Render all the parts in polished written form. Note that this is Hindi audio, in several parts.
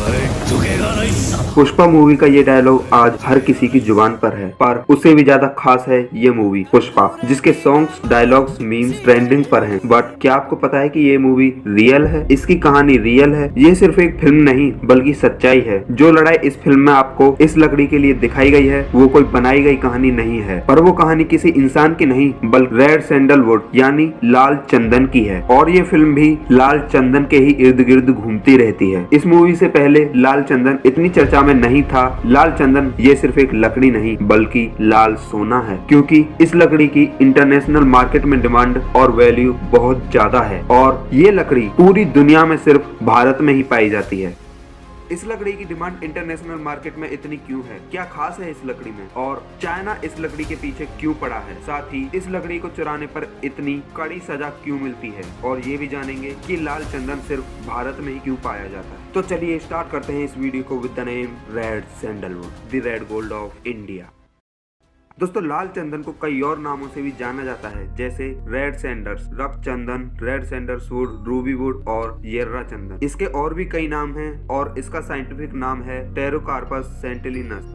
झुकेगा नहीं साला। पुष्पा मूवी का ये डायलॉग आज हर किसी की जुबान पर है, पर उससे भी ज्यादा खास है ये मूवी पुष्पा, जिसके सॉन्ग्स, डायलॉग्स, मीम्स ट्रेंडिंग पर हैं। बट क्या आपको पता है कि ये मूवी रियल है? इसकी कहानी रियल है। ये सिर्फ एक फिल्म नहीं बल्कि सच्चाई है। जो लड़ाई इस फिल्म में आपको इस लकड़ी के लिए दिखाई गई है वो कोई बनाई गई कहानी नहीं है, पर वो कहानी किसी इंसान की नहीं बल्कि रेड सैंडलवुड यानी लाल चंदन की है। और ये फिल्म भी लाल चंदन के ही इर्द गिर्द घूमती रहती है। इस मूवी से पहले लाल चंदन इतनी चर्चा में नहीं था। लाल चंदन ये सिर्फ एक लकड़ी नहीं बल्कि लाल सोना है, क्योंकि इस लकड़ी की इंटरनेशनल मार्केट में डिमांड और वैल्यू बहुत ज्यादा है और ये लकड़ी पूरी दुनिया में सिर्फ भारत में ही पाई जाती है। इस लकड़ी की डिमांड इंटरनेशनल मार्केट में इतनी क्यों है? क्या खास है इस लकड़ी में? और चाइना इस लकड़ी के पीछे क्यों पड़ा है? साथ ही इस लकड़ी को चुराने पर इतनी कड़ी सजा क्यों मिलती है? और ये भी जानेंगे कि लाल चंदन सिर्फ भारत में ही क्यों पाया जाता है। तो चलिए स्टार्ट करते हैं इस वीडियो को with the name red sandalwood, the red gold of India. दोस्तों, लाल चंदन को कई और नामों से भी जाना जाता है, जैसे रेड सैंडर्स, रफ चंदन, रेड सैंडर्सवुड, रूबी वुड और येर्रा चंदन। इसके और भी कई नाम हैं और इसका साइंटिफिक नाम है टेरोकार्पस सेंटिलिनस।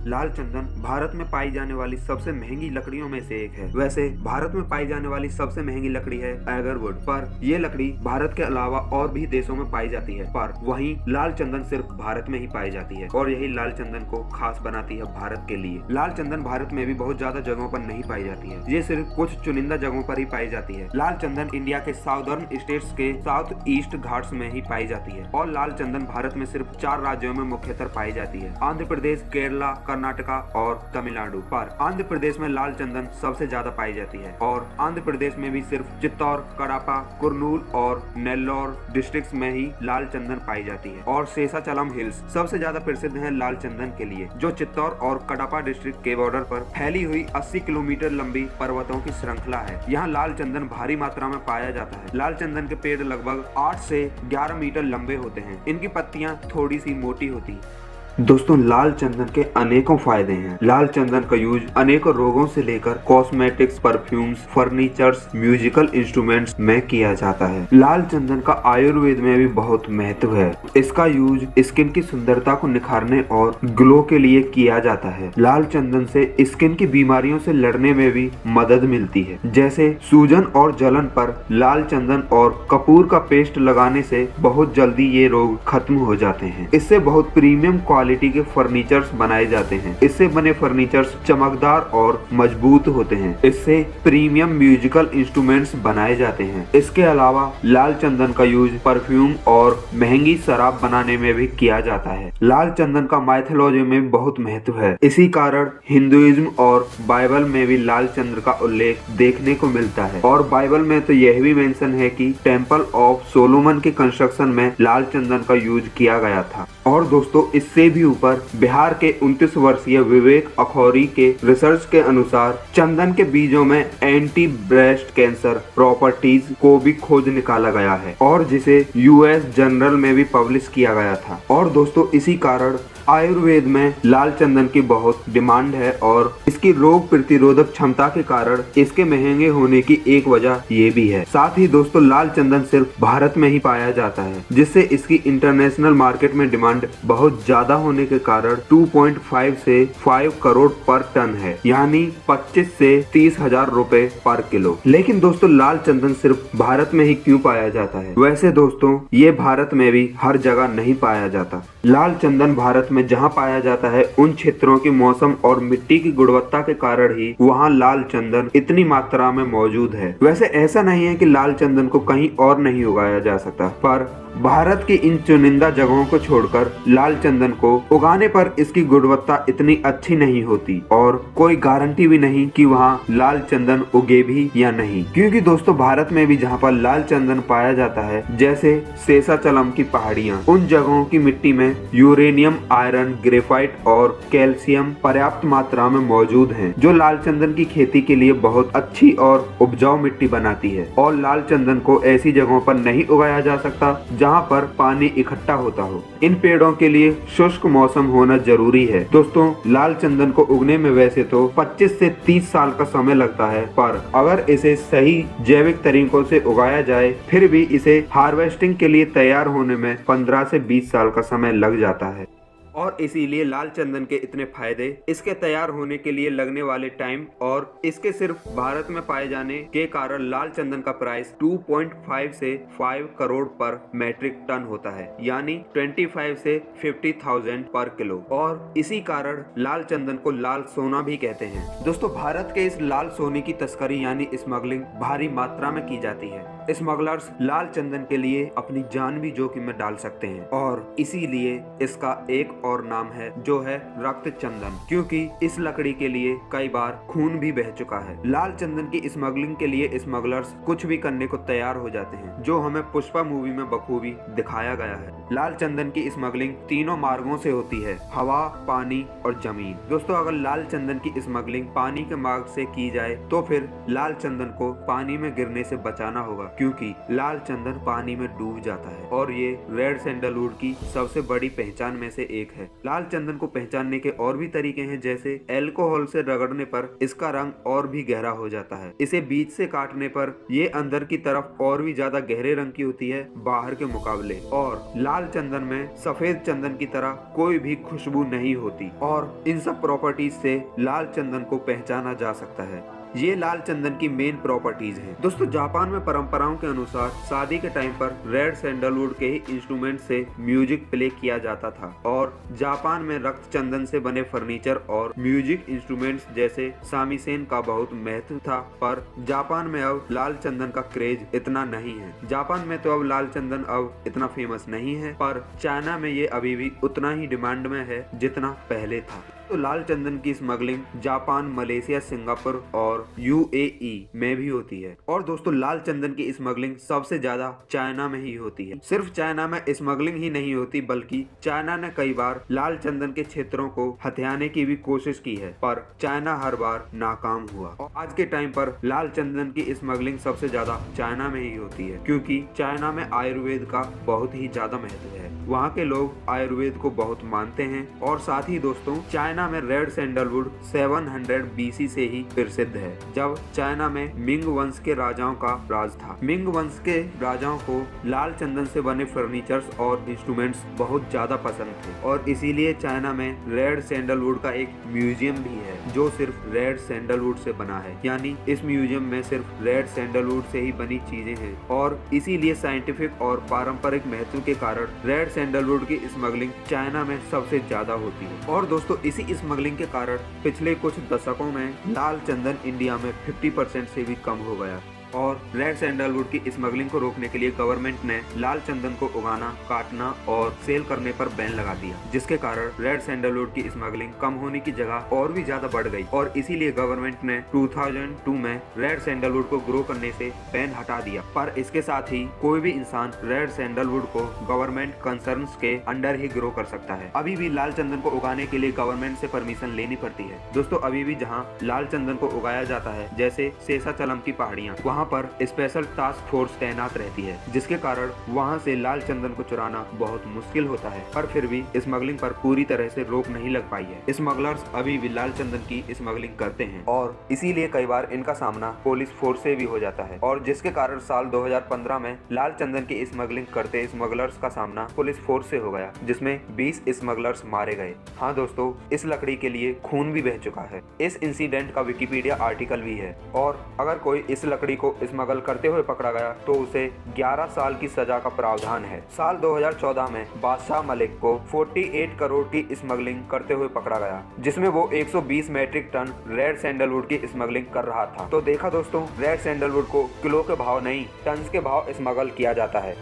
लाल चंदन भारत में पाई जाने वाली सबसे महंगी लकड़ियों में से एक है। वैसे भारत में पाई जाने वाली सबसे महंगी लकड़ी है एगरवुड, पर यह लकड़ी भारत के अलावा और भी देशों में पाई जाती है, पर वहीं लाल चंदन सिर्फ भारत में ही पाई जाती है और यही लाल चंदन को खास बनाती है भारत के लिए। लाल चंदन भारत में भी बहुत ज्यादा जगहों पर नहीं पाई जाती है, ये सिर्फ कुछ चुनिंदा जगहों पर ही पाई जाती है। लाल चंदन इंडिया के साउदर्न स्टेट्स के साउथ ईस्ट घाट्स में ही पाई जाती है और लाल चंदन भारत में सिर्फ 4 राज्यों में मुख्यतः पाई जाती है, आंध्र प्रदेश, केरला, कर्नाटका और तमिलनाडु। पर आंध्र प्रदेश में लाल चंदन सबसे ज्यादा पाई जाती है और आंध्र प्रदेश में भी सिर्फ चित्तौर, कडापा, कुर्नूल और नेल्लोर डिस्ट्रिक्ट्स में ही लाल चंदन पाई जाती है। और शेषाचलम हिल्स सबसे ज्यादा प्रसिद्ध है लाल चंदन के लिए, जो चित्तौर और कडापा डिस्ट्रिक्ट के बॉर्डर पर फैली हुई 80 किलोमीटर लंबी पर्वतों की श्रृंखला है। यहाँ लाल चंदन भारी मात्रा में पाया जाता है। लाल चंदन के पेड़ लगभग 8 से 11 मीटर लंबे होते हैं। इनकी पत्तियां थोड़ी सी मोटी होती हैं। दोस्तों, लाल चंदन के अनेकों फायदे हैं। लाल चंदन का यूज अनेकों रोगों से लेकर cosmetics, perfumes, furnitures, musical instruments में किया जाता है। लाल चंदन का आयुर्वेद में भी बहुत महत्व है। इसका यूज स्किन की सुंदरता को निखारने और ग्लो के लिए किया जाता है। लाल चंदन से स्किन की बीमारियों से लड़ने में भी मदद मिलती है, जैसे सूजन और जलन पर लाल चंदन और कपूर का पेस्ट लगाने से बहुत जल्दी ये रोग खत्म हो जाते हैं। इससे बहुत प्रीमियम क्वालिटी के फर्नीचर्स बनाए जाते हैं। इससे बने फर्नीचर्स चमकदार और मजबूत होते हैं। इससे प्रीमियम म्यूजिकल इंस्ट्रूमेंट्स बनाए जाते हैं। इसके अलावा लाल चंदन का यूज परफ्यूम और महंगी शराब बनाने में भी किया जाता है। लाल चंदन का माइथोलॉजी में बहुत महत्व है। इसी कारण हिंदुइज्म और बाइबल में भी लाल चंद्र का उल्लेख देखने को मिलता है और बाइबल में तो यह भी मेंशन है कि टेम्पल ऑफ सोलोमन के कंस्ट्रक्शन में लाल चंदन का यूज किया गया था। और दोस्तों, इससे भी ऊपर बिहार के 29 वर्षीय विवेक अखौरी के रिसर्च के अनुसार चंदन के बीजों में एंटी ब्रेस्ट कैंसर प्रॉपर्टीज को भी खोज निकाला गया है और जिसे यूएस जर्नल में भी पब्लिश किया गया था। और दोस्तों, इसी कारण आयुर्वेद में लाल चंदन की बहुत डिमांड है और इसकी रोग प्रतिरोधक क्षमता के कारण इसके महंगे होने की एक वजह ये भी है। साथ ही दोस्तों, लाल चंदन सिर्फ भारत में ही पाया जाता है, जिससे इसकी इंटरनेशनल मार्केट में डिमांड बहुत ज्यादा होने के कारण 2.5 से 5 करोड़ पर टन है, यानी 25 से 30 हजार रुपए पर किलो। लेकिन दोस्तों, लाल चंदन सिर्फ भारत में ही क्यों पाया जाता है? वैसे दोस्तों, ये भारत में भी हर जगह नहीं पाया जाता। लाल चंदन भारत में जहाँ पाया जाता है उन क्षेत्रों की मौसम और मिट्टी की गुणवत्ता के कारण ही वहाँ लाल चंदन इतनी मात्रा में मौजूद है। वैसे ऐसा नहीं है कि लाल चंदन को कहीं और नहीं उगाया जा सकता, पर भारत की इन चुनिंदा जगहों को छोड़कर लाल चंदन को उगाने पर इसकी गुणवत्ता इतनी अच्छी नहीं होती और कोई गारंटी भी नहीं कि वहाँ लाल चंदन उगे भी या नहीं। क्योंकि दोस्तों, भारत में भी जहाँ पर लाल चंदन पाया जाता है, जैसे शेषाचलम की पहाड़ियाँ, उन जगहों की मिट्टी में यूरेनियम आयरन, ग्रेफाइट और कैल्शियम पर्याप्त मात्रा में मौजूद हैं, जो लाल चंदन की खेती के लिए बहुत अच्छी और उपजाऊ मिट्टी बनाती है। और लाल चंदन को ऐसी जगहों पर नहीं उगाया जा सकता जहां पर पानी इकट्ठा होता हो। इन पेड़ों के लिए शुष्क मौसम होना जरूरी है। दोस्तों, लाल चंदन को उगने में वैसे तो 25 से 30 साल का समय लगता है, पर अगर इसे सही जैविक तरीकों से उगाया जाए फिर भी इसे हार्वेस्टिंग के लिए तैयार होने में 15 से 20 साल का समय लग जाता है। और इसीलिए लाल चंदन के इतने फायदे, इसके तैयार होने के लिए लगने वाले टाइम और इसके सिर्फ भारत में पाए जाने के कारण लाल चंदन का प्राइस 2.5 से 5 करोड़ पर मैट्रिक टन होता है, यानी 25 से 50,000 पर किलो। और इसी कारण लाल चंदन को लाल सोना भी कहते हैं। दोस्तों, भारत के इस लाल सोने की तस्करी यानी स्मगलिंग भारी मात्रा में की जाती है। स्मगलर्स लाल चंदन के लिए अपनी जान भी जोखिम में डाल सकते हैं और इसीलिए इसका एक और नाम है जो है रक्त चंदन, क्योंकि इस लकड़ी के लिए कई बार खून भी बह चुका है। लाल चंदन की स्मगलिंग के लिए स्मगलर्स कुछ भी करने को तैयार हो जाते हैं, जो हमें पुष्पा मूवी में बखूबी दिखाया गया है। लाल चंदन की स्मगलिंग तीनों मार्गों से होती है, हवा, पानी और जमीन। दोस्तों, अगर लाल चंदन की स्मगलिंग पानी के मार्ग से की जाए तो फिर लाल चंदन को पानी में गिरने से बचाना होगा, क्योंकि लाल चंदन पानी में डूब जाता है और ये रेड सैंडलवुड की सबसे बड़ी पहचान में से एक है। लाल चंदन को पहचानने के और भी तरीके हैं, जैसे अल्कोहल से रगड़ने पर इसका रंग और भी गहरा हो जाता है। इसे बीच से काटने पर ये अंदर की तरफ और भी ज्यादा गहरे रंग की होती है बाहर के मुकाबले। और लाल चंदन में सफेद चंदन की तरह कोई भी खुशबू नहीं होती और इन सब प्रॉपर्टीज से लाल चंदन को पहचाना जा सकता है। ये लाल चंदन की मेन प्रॉपर्टीज हैं। दोस्तों, जापान में परंपराओं के अनुसार शादी के टाइम पर रेड सैंडलवुड के ही इंस्ट्रूमेंट से म्यूजिक प्ले किया जाता था और जापान में रक्त चंदन से बने फर्नीचर और म्यूजिक इंस्ट्रूमेंट्स जैसे सामीसेन का बहुत महत्व था। पर जापान में अब लाल चंदन का क्रेज इतना नहीं है। जापान में तो अब लाल चंदन अब इतना फेमस नहीं है, पर चाइना में ये अभी भी उतना ही डिमांड में है जितना पहले था। तो लाल चंदन की स्मगलिंग जापान, मलेशिया, सिंगापुर और यूएई में भी होती है। और दोस्तों, लाल चंदन की स्मगलिंग सबसे ज्यादा चाइना में ही होती है। सिर्फ चाइना में स्मगलिंग ही नहीं होती, बल्कि चाइना ने कई बार लाल चंदन के क्षेत्रों को हथियाने की भी कोशिश की है, पर चाइना हर बार नाकाम हुआ। और आज के टाइम पर लाल चंदन की स्मगलिंग सबसे ज्यादा चाइना में ही होती है, क्योंकि चाइना में आयुर्वेद का बहुत ही ज्यादा महत्व है। वहाँ के लोग आयुर्वेद को बहुत मानते हैं और साथ ही दोस्तों, चाइना में रेड सैंडलवुड 700 BC से ही प्रसिद्ध है, जब चाइना में मिंग वंश के राजाओं का राज था। मिंग वंश के राजाओं को लाल चंदन से बने फर्नीचर्स और इंस्ट्रूमेंट्स बहुत ज्यादा पसंद थे और इसीलिए चाइना में रेड सैंडलवुड का एक म्यूजियम भी है जो सिर्फ रेड सैंडलवुड से बना है, यानी इस म्यूजियम में सिर्फ रेड सैंडलवुड से ही बनी चीजें हैं और इसीलिए साइंटिफिक और पारंपरिक महत्व के कारण रेड सैंडलवुड की स्मगलिंग चाइना में सबसे ज्यादा होती है। और दोस्तों, इसी स्मगलिंग के कारण पिछले कुछ दशकों में लाल चंदन इंडिया में 50% से भी कम हो गया। और रेड सैंडलवुड की स्मगलिंग को रोकने के लिए गवर्नमेंट ने लाल चंदन को उगाना, काटना और सेल करने पर बैन लगा दिया, जिसके कारण रेड सैंडलवुड की स्मगलिंग कम होने की जगह और भी ज्यादा बढ़ गई। और इसीलिए गवर्नमेंट ने 2002 में रेड सैंडलवुड को ग्रो करने से बैन हटा दिया। पर इसके साथ ही कोई भी इंसान रेड सैंडलवुड को गवर्नमेंट कंसर्न्स के अंडर ही ग्रो कर सकता है। अभी भी लाल चंदन को उगाने के लिए गवर्नमेंट से परमिशन लेनी पड़ती है। दोस्तों, अभी भी जहाँ लाल चंदन को उगाया जाता है, जैसे शेषाचलम की पहाड़ियाँ, वहाँ पर स्पेशल टास्क फोर्स तैनात रहती है, जिसके कारण वहां से लाल चंदन को चुराना बहुत मुश्किल होता है। पर फिर भी स्मगलिंग पर पूरी तरह से रोक नहीं लग पाई है। स्मगलर्स अभी भी लाल चंदन की स्मगलिंग करते हैं और इसीलिए कई बार इनका सामना पुलिस फोर्स से भी हो जाता है, और जिसके कारण साल 2015 में लाल चंदन की स्मगलिंग करते स्मगलर्स का सामना पुलिस फोर्स से हो गया, जिसमें 20 स्मगलर्स मारे गए। हाँ दोस्तों, इस लकड़ी के लिए खून भी बह चुका है। इस इंसिडेंट का विकिपीडिया आर्टिकल भी है, और अगर कोई इस लकड़ी को स्मगल करते हुए पकड़ा गया तो उसे 11 साल की सजा का प्रावधान है। साल 2014 में बादशाह मलिक को 48 करोड़ की स्मगलिंग करते हुए पकड़ा गया, जिसमें वो 120 मैट्रिक टन रेड सैंडलवुड की स्मगलिंग कर रहा था। तो देखा दोस्तों, रेड सैंडलवुड को किलो के भाव नहीं, टन के भाव स्मगल किया जाता है।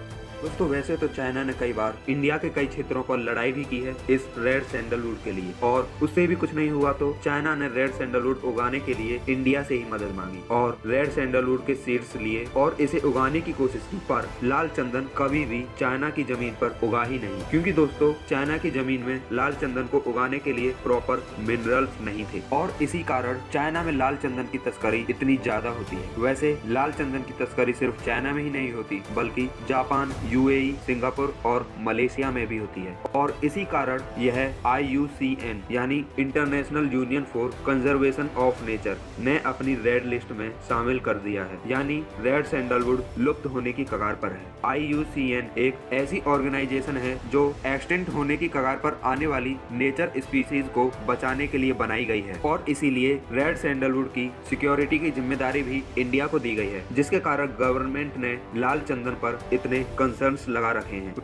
दोस्तों वैसे तो चाइना ने कई बार इंडिया के कई क्षेत्रों पर लड़ाई भी की है इस रेड सैंडलवुड के लिए, और उससे भी कुछ नहीं हुआ तो चाइना ने रेड सैंडलवुड उगाने के लिए इंडिया से ही मदद मांगी और रेड सैंडलवुड के सीड्स लिए और इसे उगाने की कोशिश की, पर लाल चंदन कभी भी चाइना की जमीन पर उगा ही नहीं, क्योंकि दोस्तों चाइना की जमीन में लाल चंदन को उगाने के लिए प्रॉपर मिनरल्स नहीं थे और इसी कारण चाइना में लाल चंदन की तस्करी इतनी ज्यादा होती है। वैसे लाल चंदन की तस्करी सिर्फ चाइना में ही नहीं होती बल्कि जापान, यूएई, सिंगापुर और मलेशिया में भी होती है और इसी कारण यह IUCN यानी international union for conservation of nature ने अपनी रेड लिस्ट में शामिल कर दिया है, यानी रेड सैंडलवुड लुप्त होने की कगार पर है। IUCN एक ऐसी ऑर्गेनाइजेशन है जो एक्सटिंक्ट होने की कगार पर आने वाली नेचर स्पीसीज को बचाने के लिए बनाई गई है और इसीलिए रेड सैंडलवुड की सिक्योरिटी की जिम्मेदारी भी इंडिया को दी गई है, जिसके कारण गवर्नमेंट ने लाल चंदन पर इतने कंसर्न्स लगा रखे हैं।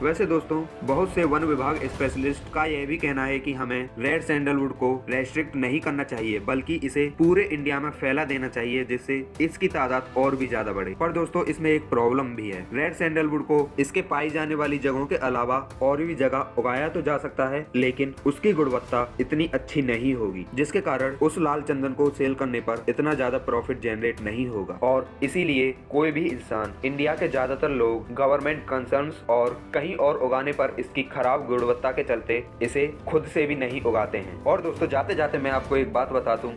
वैसे दोस्तों बहुत से वन विभाग स्पेशलिस्ट का यह भी कहना है कि हमें रेड सैंडलवुड को रेस्ट्रिक्ट नहीं करना चाहिए बल्कि इसे पूरे इंडिया में फैला देना चाहिए, जिससे इसकी तादाद और भी ज्यादा बढ़े। पर दोस्तों इसमें एक प्रॉब्लम भी है, रेड सैंडलवुड को इसके पाई जाने वाली जगहों के अलावा और भी जगह उगाया तो जा सकता है, लेकिन उसकी गुणवत्ता इतनी अच्छी नहीं होगी, जिसके कारण उस लाल चंदन को सेल करने पर इतना ज्यादा प्रॉफिट जनरेट नहीं होगा और इसीलिए कोई भी इंसान, इंडिया के ज्यादातर लोग गवर्नमेंट कंसर्न्स और कहीं और उगाने पर इसकी खराब गुणवत्ता के चलते इसे खुद से भी नहीं उगाते हैं। और दोस्तों जाते जाते मैं आपको एक बात बता दूं,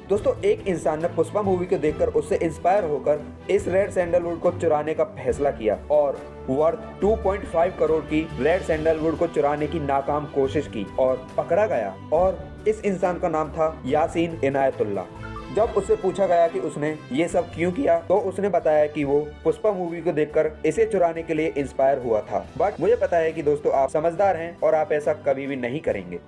दोस्तों एक इंसान ने पुष्पा मूवी को देखकर उससे इंस्पायर होकर इस रेड सैंडलवुड को चुराने का फैसला किया और वर्थ 2.5 करोड़ की रेड सैंडलवुड को चुराने की नाकाम कोशिश की और पकड़ा गया और इस इंसान का नाम था यासीन इनायतुल्ला। जब उससे पूछा गया कि उसने ये सब क्यों किया तो उसने बताया कि वो पुष्पा मूवी को देखकर इसे चुराने के लिए इंस्पायर हुआ था। बट मुझे पता है कि दोस्तों आप समझदार हैं और आप ऐसा कभी भी नहीं करेंगे।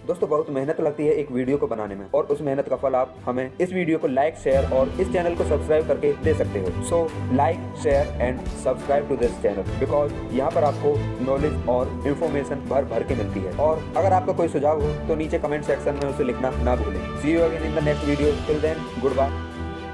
दोस्तों बहुत मेहनत लगती है एक वीडियो को बनाने में और उस मेहनत का फल आप हमें इस वीडियो को लाइक, शेयर और इस चैनल को सब्सक्राइब करके दे सकते हो। So like, share and subscribe to this channel because यहाँ पर आपको नॉलेज और इन्फॉर्मेशन भर के मिलती है। और अगर आपका कोई सुझाव हो तो नीचे कमेंट सेक्शन में उसे लिखना ना भूलें। See you again in the next video, till then good bye.